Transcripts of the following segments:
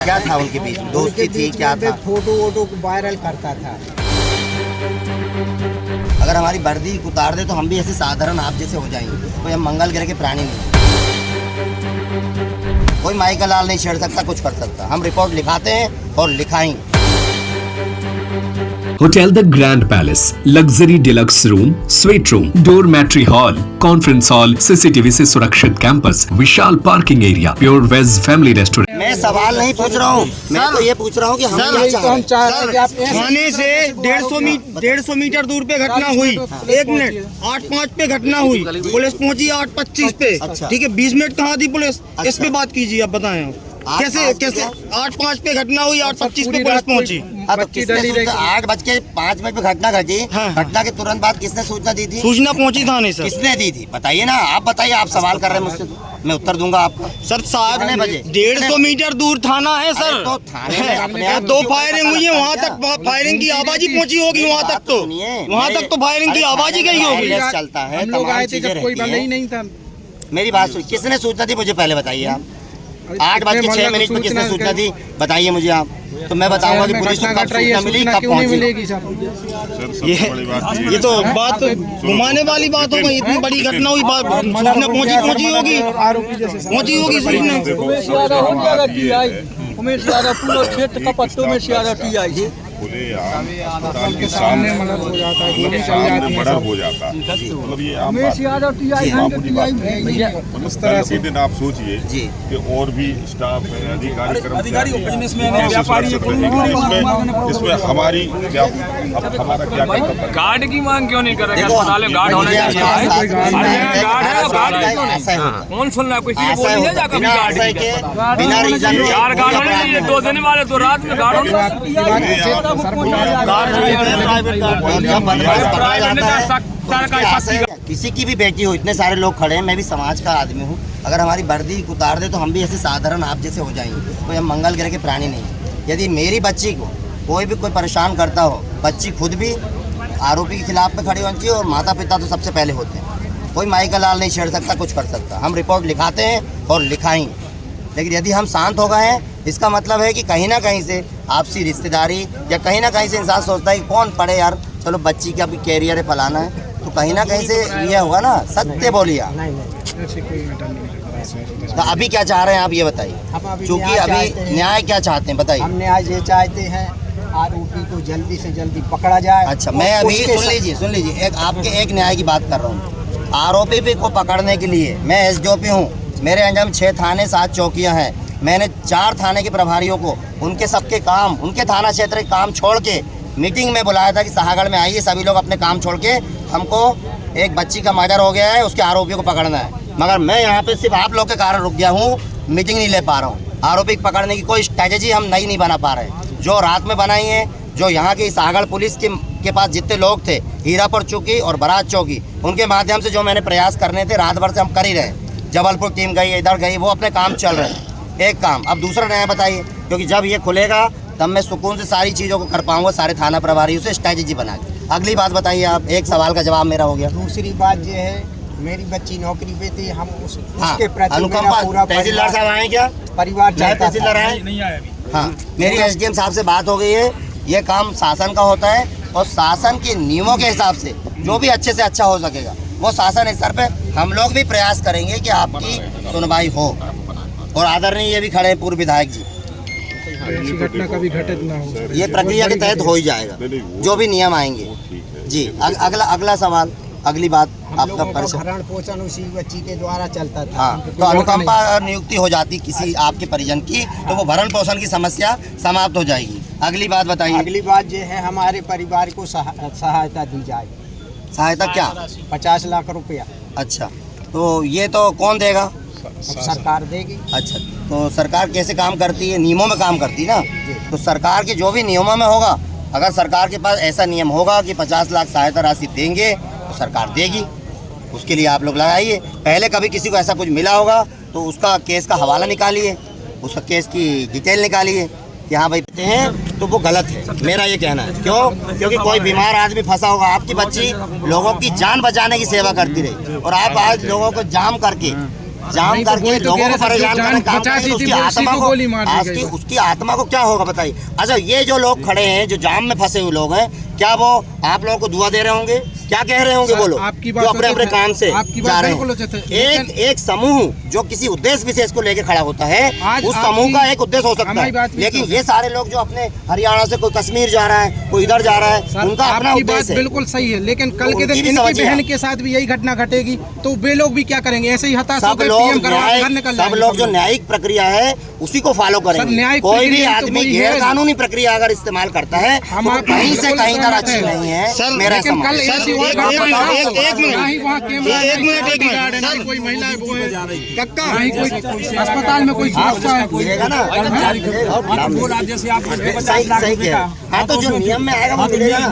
क्या था उनके बीच में? दोस्ती थी, क्या था? फोटो वोटो वायरल करता था। अगर हमारी वर्दी उतार दे तो हम भी ऐसे साधारण आप जैसे हो जाएंगे। कोई हम मंगल ग्रह के प्राणी नहीं। कोई माई का लाल नहीं छेड़ सकता, कुछ कर सकता। हम रिपोर्ट लिखाते हैं और लिखाएंगे। Hotel The Grand Palace, luxury deluxe room, suite room, dormitory hall, conference hall, CCTV से सुरक्षित कैंपस, विशाल parking area, pure veg family restaurant. मैं सवाल नहीं पूछ रहा हूँ, मैं तो ये पूछ रहा हूँ कि हम क्या चाह रहे हैं। थाने से 150 मीटर दूर पे घटना हुई। 1 मिनट 8:05 पे घटना हुई, पुलिस पहुंची 8:25 पे। ठीक है, 20 मिनट कहाँ थी पुलिस? इस पे बात कीजिए, आप बताएं आप। कैसे 8:05 पे घटना हुई, 8:25 पे पुलिस पहुंची। 8:05 पे घटना घटी। घटना के तुरंत बाद किसने सूचना दी थी? सूचना पहुंची थाने से। किसने दी थी बताइए ना, आप बताइए। आप सवाल कर रहे हैं मुझसे, मैं उत्तर दूंगा आपको। सर साहब, 150 मीटर दूर थाना है सर। तो थाने में अपने आप 2 फायरिंग हुई है, वहाँ तक फायरिंग की आवाज ही पहुंची होगी। वहाँ तक तो फायरिंग की आवाज ही गई होगी। चलता है, तमाम चीजें रहती हैं। नहीं था। मेरी बात सुनिए, किसने सूचना दी मुझे पहले बताइए आप। 8:06 पे किसने सूचना दी बताइए मुझे आप। तो मैं बताऊंगा कि पुलिस को कब सूचना मिली, कब पहुंची। ये तो बात घुमाने वाली बात हो गई। इतनी बड़ी घटना हुई, सूचना पहुंची होगी सूचना। उमेश यादव पूरा क्षेत्र का पट्टों में यादव टीआई अस्पताल के सामने मर्डर हो जाता है। मतलब ये उमेश यादव टीआई इस तरह से दिन आप सोचिए कि और भी स्टाफ है, अधिकारी कर्मचारी इसमें हमारी हमारा क्या गार्ड की मांग क्यों नहीं कर रहे? अस्पताल में गार्ड होना चाहिए। कौन सुन रहा है? किसी को बोलिए जाकर बिना रीजन चार गार्ड होने चाहिए। 2 दिन वाले तो रात में गार्ड होने। किसी की भी बेटी हो, इतने सारे लोग खड़े हैं, मैं भी समाज का आदमी हूँ। अगर हमारी वर्दी उतार दे तो हम भी ऐसे साधारण आप जैसे हो जाएंगे। कोई हम मंगल ग्रह के प्राणी नहीं। यदि मेरी बच्ची को कोई भी कोई परेशान करता हो, बच्ची खुद भी आरोपी के खिलाफ में खड़ी होनी चाहिए और माता पिता तो सबसे पहले होते हैं। कोई माई का लाल नहीं छेड़ सकता, कुछ कर सकता। हम रिपोर्ट लिखाते हैं और लिखाएंगे। लेकिन यदि हम शांत हो गए हैं, इसका मतलब है कि कहीं ना कहीं से आपसी रिश्तेदारी या कहीं ना कहीं से इंसान सोचता है कि कौन पढ़े यार, चलो बच्ची का भी कैरियर है, फलाना है। तो कहीं ना कहीं से ये होगा ना, सत्य बोलिए। तो अभी क्या चाह रहे हैं आप ये बताइए, क्योंकि अभी न्याय क्या चाहते हैं बताइए। हम न्याय ये चाहते हैं, आरोपी को जल्दी से जल्दी पकड़ा जाए। अच्छा, मैं अभी सुन लीजिए एक आपके एक न्याय की बात कर रहा हूँ। आरोपी को पकड़ने के लिए मैं एसडीओपी हूँ। मेरे अंजाम 6 थाने 7 चौकियाँ हैं। मैंने 4 थाने के प्रभारियों को उनके सबके काम, उनके थाना क्षेत्र के काम छोड़ के मीटिंग में बुलाया था कि शाहगढ़ में आइए सभी लोग अपने काम छोड़ के, हमको एक बच्ची का मर्डर हो गया है, उसके आरोपियों को पकड़ना है। मगर मैं यहाँ पे सिर्फ आप लोग के कारण रुक गया हूँ, मीटिंग नहीं ले पा रहा हूँ। आरोपी पकड़ने की कोई स्ट्रैटेजी हम नहीं बना पा रहे। जो रात में बनाई है, जो यहाँ की शाहगढ़ पुलिस के पास जितने लोग थे, हीरापुर चौकी और बराज चौकी, उनके माध्यम से जो मैंने प्रयास करने थे, रात भर से हम कर ही रहे। जबलपुर टीम गई, इधर गई, वो अपने काम चल रहे हैं। एक काम, अब दूसरा न्याय बताइए, क्योंकि जब ये खुलेगा तब मैं सुकून से सारी चीज़ों को कर पाऊंगा, सारे थाना प्रभारियों से स्ट्रैटेजी बना के। अगली बात बताइए आप। एक सवाल का जवाब मेरा हो गया। दूसरी बात ये है, मेरी बच्ची नौकरी पे थी, हम उसके प्रति अनुकंपा। तहसीलदार साहब आए क्या? परिवार तहसीलदार आए नहीं आए अभी। हाँ, मेरी एसडीएम साहब से बात हो गई है। ये काम शासन का होता है और शासन के नियमों के हिसाब से जो भी अच्छे से अच्छा हो सकेगा वो शासन स्तर पे हम लोग भी प्रयास करेंगे कि आपकी सुनवाई हो। और आदरणीय ये भी खड़े हैं पूर्व विधायक जी, ऐसी घटना कभी घटित ना हो। ये प्रक्रिया के तहत हो ही जाएगा, जो भी नियम आएंगे जी। अगला सवाल, अगली बात आपका भरण पोषण उसी बच्ची के द्वारा चलता था। हाँ, तो अनुकंपा नियुक्ति हो जाती किसी आपके परिजन की, तो वो भरण पोषण की समस्या समाप्त हो जाएगी। अगली बात बताइए। अगली बात ये है, हमारे परिवार को सहायता दी जाए। सहायता क्या? 50 लाख रुपया। अच्छा, तो ये तो कौन देगा? सरकार देगी। अच्छा, तो सरकार कैसे काम करती है? नियमों में काम करती है ना। तो सरकार के जो भी नियमों में होगा, अगर सरकार के पास ऐसा नियम होगा कि 50 लाख सहायता राशि देंगे तो सरकार देगी। उसके लिए आप लोग लगाइए। पहले कभी किसी को ऐसा कुछ मिला होगा तो उसका केस का हवाला निकालिए, उसका केस की डिटेल निकालिए कि हाँ भाई हैं, तो वो गलत है। मेरा ये कहना है। क्यों? क्योंकि कोई बीमार आदमी फंसा होगा, आपकी बच्ची लोगों की जान बचाने की सेवा करती रही और आप आज लोगों को जाम करके जाम करके लोगों को परेशान करने काम करेंगे तो उसकी आत्मा को क्या होगा बताइए। अच्छा, ये जो लोग खड़े हैं, जो जाम में फंसे हुए लोग हैं, क्या वो आप लोगों को दुआ दे रहे होंगे? क्या कह रहे होंगे वो लोग जो अपने अपने काम से जा रहे हैं? एक समूह जो किसी उद्देश्य विशेष को लेकर खड़ा होता है, उस समूह का एक उद्देश्य हो सकता है, लेकिन ये सारे लोग जो अपने हरियाणा से कोई कश्मीर जा रहा है, कोई इधर जा रहा है, उनका अपना उद्देश्य है। बिल्कुल सही है, लेकिन कल के दिन इनकी बहन के साथ भी यही घटना घटेगी तो वे लोग भी क्या करेंगे? ऐसे ही हताश होकर पीएम सब लोग जो न्यायिक प्रक्रिया है उसी को फॉलो करेंगे। कोई भी आदमी गैर कानूनी प्रक्रिया अगर इस्तेमाल करता है तो कहीं से कहीं तक अच्छी नहीं है सर। मेरा कोई महिला अस्पताल में कोई सुरक्षा है हाँ, तो जो नियम में आएगा वो मिलेगा ना।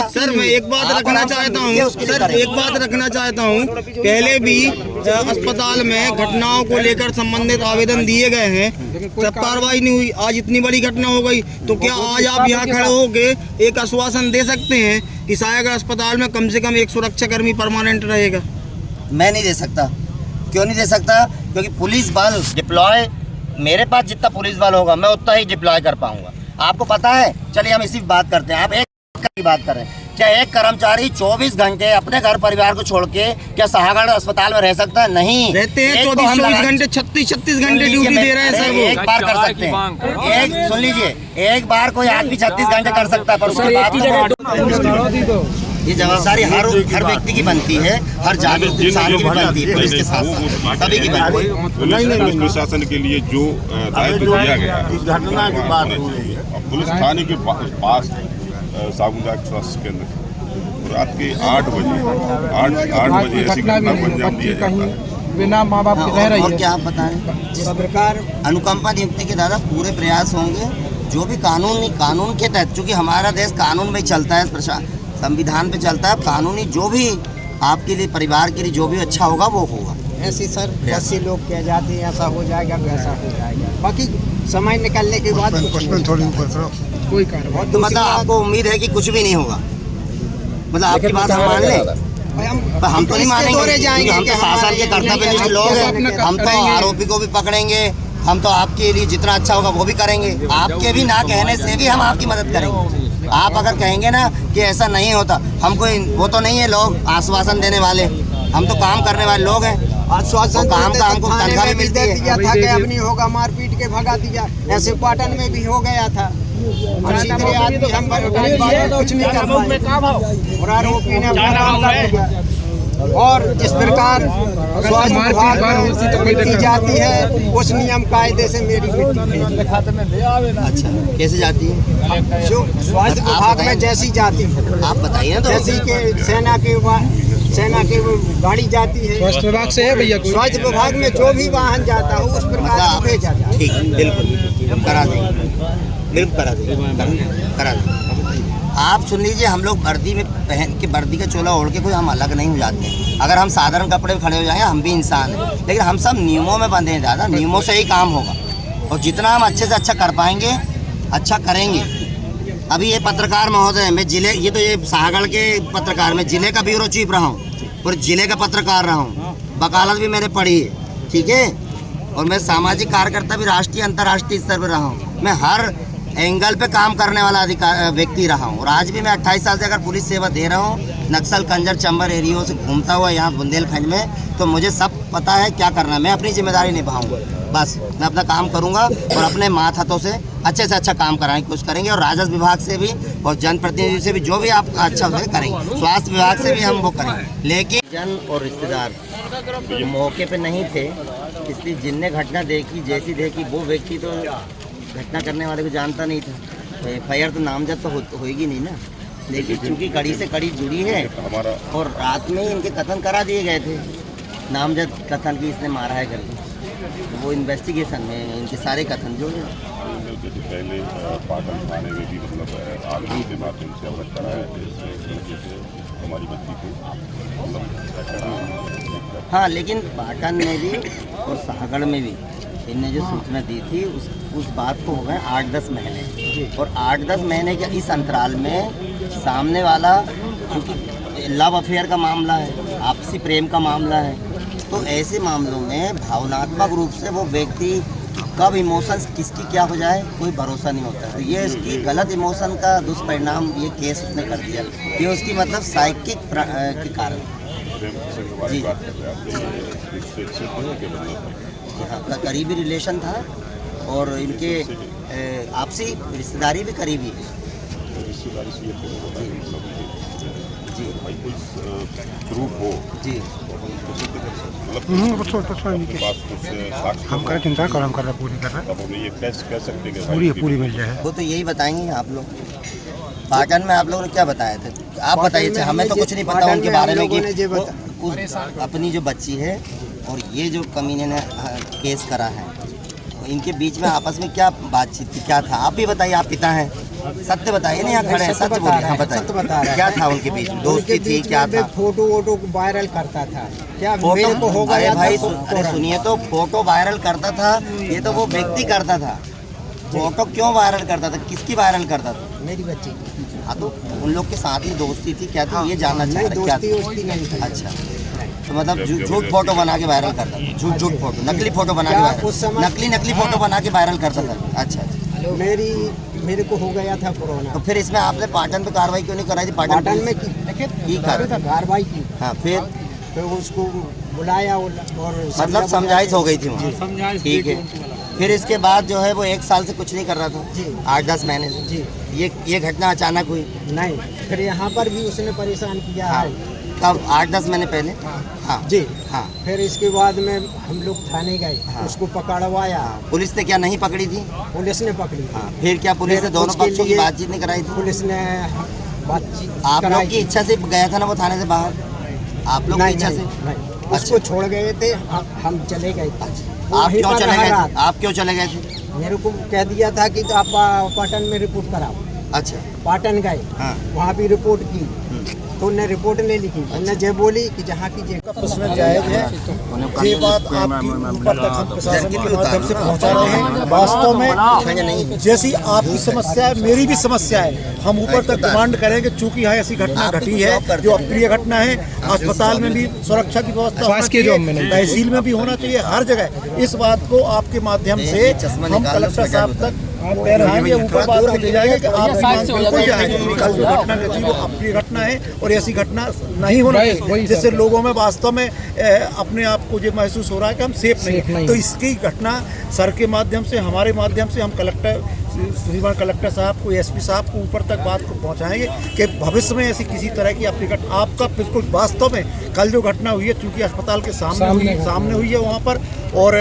सर मैं एक बात रखना चाहता हूँ सर, एक बात रखना चाहता हूँ, पहले भी अस्पताल में घटनाओं को लेकर संबंधित आवेदन दिए गए हैं, तब कार्रवाई नहीं हुई। आज इतनी बड़ी घटना हो गई तो क्या आज आप यहाँ खड़े होके एक आश्वासन दे सकते हैं कि सायागढ़ अस्पताल में कम से कम एक सुरक्षा कर्मी परमानेंट रहेगा? मैं नहीं दे सकता। क्यों नहीं दे सकता? क्योंकि पुलिस बल डिप्लॉय, मेरे पास जितना पुलिस बल होगा मैं उतना ही डिप्लॉय कर पाऊंगा। आपको पता है, चलिए हम इसी बात करते हैं। आप एक की बात कर रहे हैं, क्या एक कर्मचारी 24 घंटे अपने घर परिवार को छोड़ के क्या सायागढ़ अस्पताल में रह सकता है? नहीं रहते हैं। 24 घंटे 36 घंटे ड्यूटी दे रहे हैं सर। वो एक बार कर सकते हैं, एक सुन लीजिए, एक बार कोई आदमी 36 घंटे कर सकता है, पर उसके बाद ये जवाबदारी हर व्यक्ति की बनती है, हर जागरूक इंसान की बनती है, पुलिस के साथ सभी की बनती है। पुलिस प्रशासन के लिए जो दायित्व दिया गया है, घटना की बात हो रही है, पुलिस थाने के पास सामुदायिक स्वास्थ्य केंद्र रात के 8 बजे ऐसी घटना को अंजाम दिया जाता है बिना माँ बाप के रह रही है। और क्या आप बताएं, सरकार अनुकंपा नियुक्ति के दादा पूरे प्रयास होंगे, जो भी कानून के तहत, चूँकि हमारा देश कानून में चलता है, संविधान पे चलता है, कानूनी जो भी आपके लिए परिवार के लिए जो भी अच्छा होगा वो होगा। ऐसे सर ऐसे लोग कह जाते हैं ऐसा हो जाएगा वैसा हो जाएगा, बाकी समय निकलने के बाद कोई कार्रवाई तो मतलब आपको उम्मीद है कि कुछ भी नहीं होगा? मतलब आपकी बात हम मान लें? हम तो नहीं मानेंगे, हम तो शासन के कर्तव्यनिष्ठ लोग हैं। हम तो आरोपी को भी पकड़ेंगे, हम तो आपके लिए जितना अच्छा होगा वो भी करेंगे। आपके भी ना कहने से भी हम आपकी मदद करेंगे। आप अगर कहेंगे ना कि ऐसा नहीं होता, हम कोई वो तो नहीं है लोग आश्वासन देने वाले, हम तो काम करने वाले लोग हैं। आश्वासन काम का हमको तनख्वाह भी मिलती है। दिया था कि अब नहीं होगा, मारपीट के भगा दिया। ऐसे पाटन में भी हो गया था। हम सीधे आदमी, हम कुछ नहीं कर पाए और आरोपी ने अपना काम कर दिया। और जिस प्रकार स्वास्थ्य विभाग में मिट्टी जाती है उस नियम कायदे से मेरी मिट्टी खाते में दे आवे। अच्छा, कैसे जाती है? जो स्वास्थ्य विभाग में जैसी जाती है, आप बताइए। तो जैसी के सेना की गाड़ी जाती है, स्वास्थ्य विभाग से है भैया। स्वास्थ्य विभाग में जो भी वाहन जाता है उस प्रकार भेजा जाता है। ठीक, बिल्कुल हम करा देंगे, बिल्कुल करा देंगे। आप सुन लीजिए, हम लोग वर्दी में पहन के, वर्दी का चोला ओढ़ के कोई हम अलग नहीं हो जाते हैं। अगर हम साधारण कपड़े में खड़े हो जाएंगे, हम भी इंसान हैं, लेकिन हम सब नियमों में बंधे हैं दादा। नियमों से ही काम होगा और जितना हम अच्छे से अच्छा कर पाएंगे अच्छा करेंगे। अभी ये पत्रकार महोदय, मैं जिले, ये तो ये सायागढ़ के पत्रकार, मैं जिले का ब्यूरो चीफ रहा हूँ, पूरे जिले का पत्रकार रहा हूँ, वकालत भी मैंने पढ़ी है, ठीक है। और मैं सामाजिक कार्यकर्ता भी राष्ट्रीय अंतर्राष्ट्रीय स्तर पर रहा हूँ। मैं हर एंगल पे काम करने वाला व्यक्ति रहा हूँ और आज भी मैं 28 साल से अगर पुलिस सेवा दे रहा हूँ, नक्सल कंजर चंबर एरियो से घूमता हुआ यहाँ बुंदेलखंड में, तो मुझे सब पता है क्या करना है। मैं अपनी जिम्मेदारी निभाऊंगा, बस मैं अपना काम करूंगा और अपने माथ हाथों से अच्छा काम कराने की कोशिश करेंगे। और राजस्व विभाग से भी और जनप्रतिनिधि से भी जो भी आप अच्छा होगा करेंगे, स्वास्थ्य विभाग से भी हम वो करेंगे। लेकिन जन और रिश्तेदार मौके पे नहीं थे, इसलिए जिनने घटना देखी, जैसी देखी, वो व्यक्ति तो घटना करने वाले को जानता नहीं था, तो FIR तो नामजद तो होगी नहीं ना। लेकिन चूंकि कड़ी से कड़ी जुड़ी है और रात में ही इनके कथन करा दिए गए थे, नामजद कथन की इसने मारा है करके, तो वो इन्वेस्टिगेशन में इनके सारे कथन जो है। जैसे पहले पाटन थाने में भी मतलब आदमी के माध्यम से अवगत कराया हमारी बच्ची को, हाँ, लेकिन पाटन में भी और सायागढ़ में भी इनने जो सूचना दी थी उस बात को हो गए 8-10 महीने, और 8-10 महीने के इस अंतराल में सामने वाला, क्योंकि लव अफेयर का मामला है, आपसी प्रेम का मामला है, तो ऐसे मामलों में भावनात्मक रूप से वो व्यक्ति कब इमोशंस किसकी क्या हो जाए कोई भरोसा नहीं होता। तो ये इसकी गलत इमोशन का दुष्परिणाम ये केस उसने कर दिया। ये उसकी मतलब साइकिक के कारण। जी हाँ, करीबी रिलेशन था और इनके आपसी रिश्तेदारी भी करीबी है। जी ग्रुप हो जी हम कर चिंता कर हम कर रहे पूरी कर रहे अब हमें ये टेस्ट कह सकते हैं पूरी पूरी मिल जाए। वो तो यही बताएंगे आप लोग। पाटन में आप लोगों ने क्या बताया था आप बताइए। हमें तो कुछ नहीं पता उनके बारे में कि अपनी जो बच्ची है और ये जो कमीने ने केस करा है इनके बीच में आपस में क्या बातचीत थी क्या था आप भी बताइए। आप पिता हैं सत्य बताइए ना यहाँ खड़े हैं सच बोलिए। हाँ बताइए क्या था उनके बीच दोस्ती थी क्या था। फोटो वोटो वायरल करता था क्या मेरे को हो गया भाई अरे सुनिए तो फोटो वायरल करता था ये तो वो व्यक्ति करता था। फोटो क्यों वायरल करता था किसकी वायरल करता था मेरी बच्ची। हाँ तो उन लोग के साथ में दोस्ती थी क्या थी ये जानना चाह रहे क्या था। अच्छा तो मतलब झूठ फोटो बना के वायरल करता था झूठ फोटो नकली फोटो बना के वायरल नकली फोटो बना के वायरल करता था। अच्छा मेरे को हो गया था कोरोना। तो फिर इसमें आपने पाटन पे कार्रवाई क्यों नहीं कराई थी। पाटन में की कार्रवाई की। हाँ फिर उसको बुलाया और मतलब समझाइश हो गई थी वहाँ। ठीक है फिर इसके बाद जो है वो 1 साल से कुछ नहीं कर रहा था 8-10 महीने से। जी ये घटना अचानक हुई नहीं फिर यहाँ पर भी उसने परेशान किया है। कब 8-10 महीने पहले। हाँ जी हाँ फिर इसके बाद में हम लोग थाने गए। हाँ। उसको पकड़वाया। पुलिस ने क्या नहीं पकड़ी थी। पुलिस ने पकड़ी। हाँ फिर क्या पुलिस ने दोनों पक्षों की बातचीत नहीं कराई थी। पुलिस ने बातचीत आप लोग की इच्छा से गया था ना वो थाने से बाहर आप लोग की इच्छा से। उसको छोड़ गए थे हम चले गए। आप क्यों चले गए थे आप क्यों चले गए थे। मेरे को कह दिया था कि आप पाटन में रिपोर्ट कराओ। अच्छा पाटन गए हाँ। वहाँ भी रिपोर्ट की तो उन्हें रिपोर्ट ले लिखी। उन्होंने जय बोली कि जहाँ की उसमें जायज है ये बात आपकी ऊपर तक हम प्रशासन के माध्यम से पहुंचा रहे हैं। वास्तव में जैसी आपकी समस्या है मेरी भी समस्या है। हम ऊपर तक डिमांड करेंगे चूंकि यहाँ ऐसी घटना घटी है जो अप्रिय घटना है। अस्पताल में भी सुरक्षा की व्यवस्था होना चाहिए तहसील में भी होना चाहिए हर जगह। इस बात को आपके माध्यम से हम कलेक्टर साहब तक ऊपर बात ले जाएंगे कि आप कल जो घटना घटी वो अप्रिय घटना है और ऐसी घटना नहीं होना चाहिए जिससे लोगों में वास्तव में अपने आप को ये महसूस हो रहा है कि हम सेफ नहीं। तो इसकी घटना सर के माध्यम से हमारे माध्यम से हम श्रीमान कलेक्टर साहब को एसपी साहब को ऊपर तक बात को पहुंचाएंगे कि भविष्य में ऐसी किसी तरह की अपनी घटना आपका बिल्कुल वास्तव में कल जो घटना हुई है चूंकि अस्पताल के सामने हुई है वहाँ पर और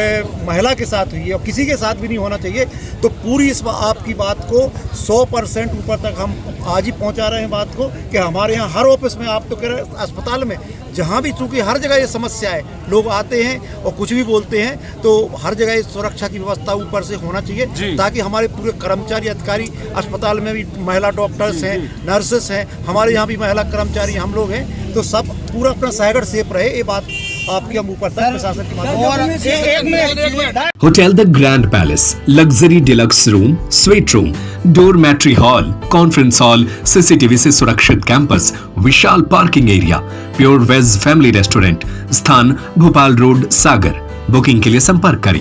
महिला के साथ हुई है और किसी के साथ भी नहीं होना चाहिए। तो पूरी इस आपकी बात को 100% ऊपर तक हम आज ही पहुंचा रहे हैं बात को कि हमारे यहाँ हर ऑफिस में आप तो कह रहे अस्पताल में जहाँ भी चूंकि हर जगह ये समस्या है लोग आते हैं और कुछ भी बोलते हैं तो हर जगह सुरक्षा की व्यवस्था ऊपर से होना चाहिए ताकि हमारे पूरे कर्मचारी अधिकारी अस्पताल में भी महिला डॉक्टर्स हैं नर्सेस हैं हमारे यहाँ भी महिला कर्मचारी हम लोग हैं तो सब पूरा अपना साइगर सेफ रहे ये बात आपके हम ऊपर तक प्रशासन के माध्यम। Hotel The Grand Palace luxury deluxe room suite room dormitory hall conference hall CCTV से सुरक्षित कैंपस विशाल parking area pure veg family restaurant स्थान भोपाल रोड सागर। बुकिंग के लिए संपर्क करें